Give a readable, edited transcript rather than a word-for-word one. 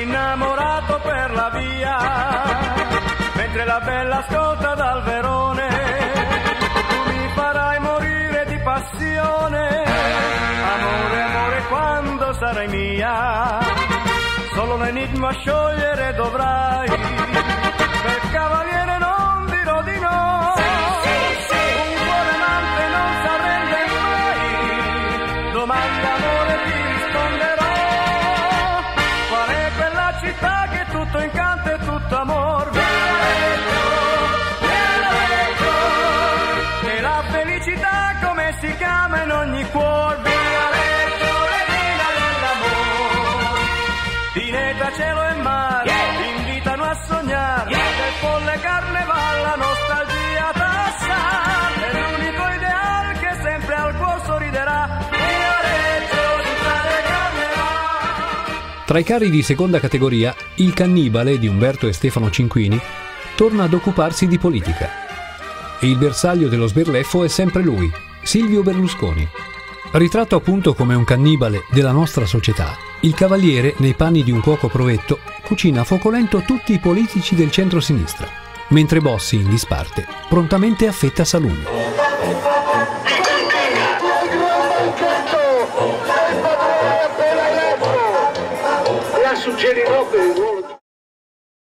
innamorato per la via, mentre la bella ascolta dal Verone. Tu mi farai morire di passione, amore, amore, quando sarai mia. Solo un enigma sciogliere dovrai, per cavaliere non dirò di no. Un cuore amante non s'arrende mai, domanda amore ti risponderò. Qual è quella città che tutto incanto e tutto amor? Viareggio, e la felicità come si chiama in ogni cuore? Viareggio, regina dell'amor. Pineta, cielo e mare invitano a sognare, del folle carnevale la nostalgia passa, è l'unico ideale che sempre al cuore sorriderà. Viareggio, città del carnevale. Tra i carri di seconda categoria, Il cannibale di Umberto e Stefano Cinquini torna ad occuparsi di politica. E il bersaglio dello sberleffo è sempre lui, Silvio Berlusconi. Ritratto appunto come un cannibale della nostra società, il cavaliere, nei panni di un cuoco provetto, cucina a fuoco lento tutti i politici del centro-sinistra, mentre Bossi, in disparte, prontamente affetta salumi. La suggerirò per